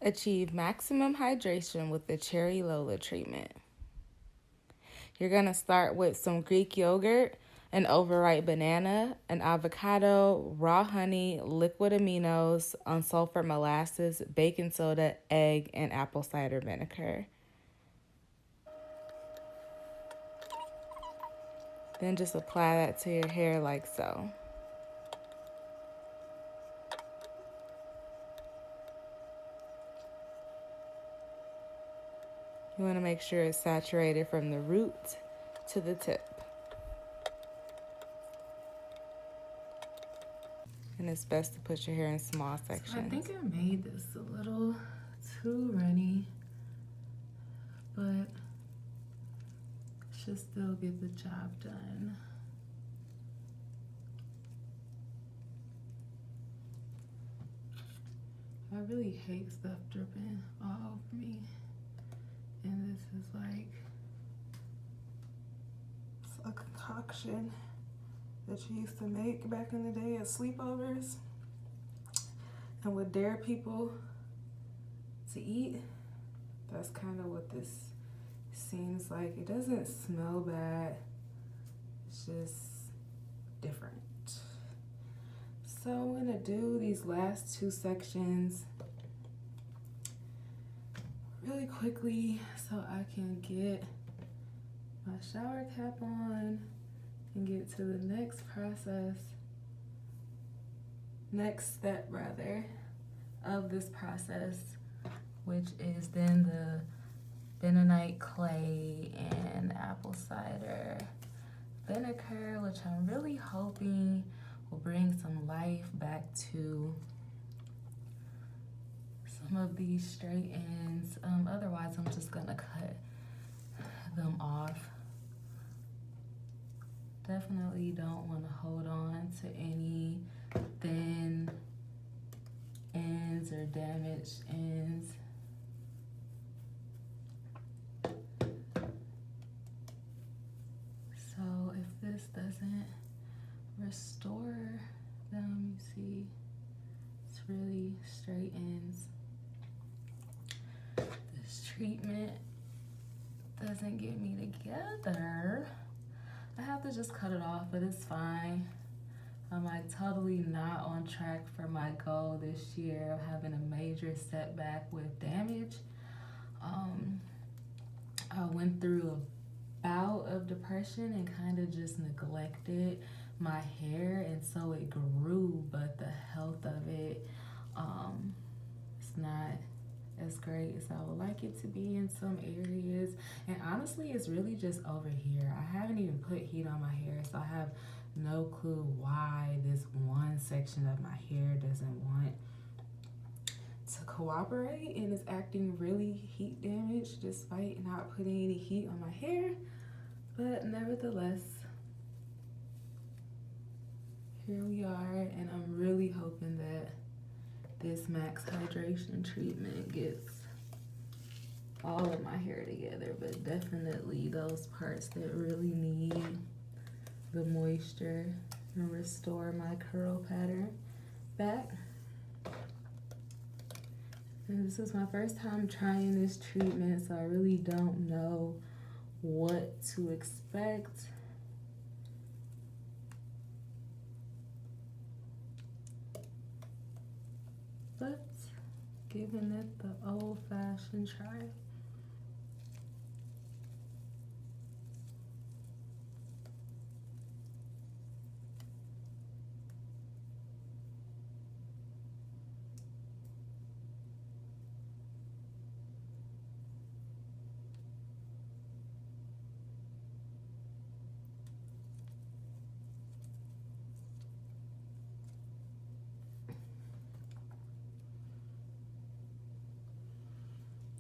Achieve maximum hydration with the Cherry Lola treatment. You're going to start with some Greek yogurt, an overripe banana, an avocado, raw honey, liquid aminos, unsulfured molasses, baking soda, egg, and apple cider vinegar. Then just apply that to your hair like so. You want to make sure it's saturated from the root to the tip. And it's best to put your hair in small sections. So I think I made this a little too runny, but should still get the job done. I really hate stuff dripping all over me. And this is like, it's a concoction that you used to make back in the day at sleepovers and would dare people to eat. That's kind of what this seems like. It doesn't smell bad, it's just different. So I'm gonna do these last two sections really quickly so I can get my shower cap on and get to the next step of this process, which is then the bentonite clay and apple cider vinegar, which I'm really hoping will bring some life back to some of these straight ends. Otherwise, I'm just gonna cut them off. Definitely don't want to hold on to any thin ends or damaged ends. So if this doesn't restore them, you see, it's really straight ends. This treatment doesn't get me together. I have to just cut it off, but it's fine. I'm like totally not on track for my goal this year of having a major setback with damage. I went through a bout of depression and kind of just neglected my hair, and so it grew, but the health of it, it's not as great as I would like it to be in some areas. And honestly, it's really just over here. I haven't even put heat on my hair, so I have no clue why this one section of my hair doesn't want to cooperate and is acting really heat damaged despite not putting any heat on my hair. But nevertheless, here we are, and I'm really hoping that this max hydration treatment gets all of my hair together, but definitely those parts that really need the moisture and restore my curl pattern back. And this is my first time trying this treatment, so I really don't know what to expect. But giving it the old-fashioned try.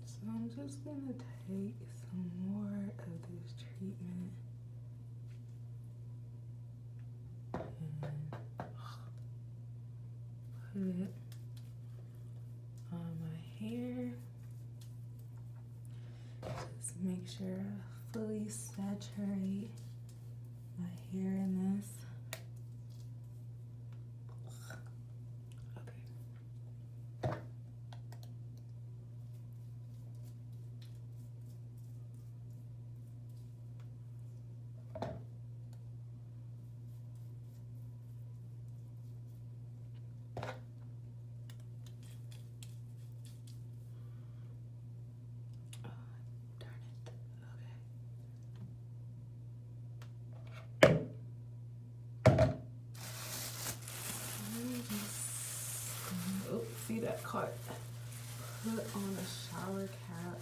So I'm just gonna take some more of this treatment and put it on my hair. Just make sure I fully saturate my hair in this. that got put on a shower cap.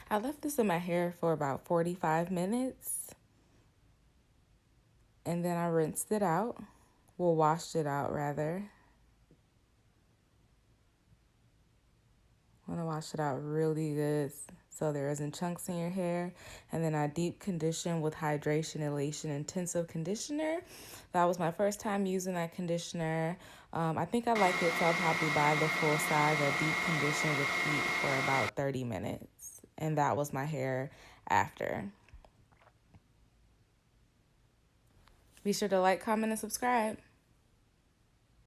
I left this in my hair for about 45 minutes. And then I rinsed it out. Well, washed it out, rather. I want to wash it out really good so there isn't chunks in your hair. And then I deep condition with Hydration Elation Intensive Conditioner. That was my first time using that conditioner. I think I like it, so I'll probably buy the full size of deep condition with heat for about 30 minutes. And that was my hair after. Be sure to like, comment, and subscribe.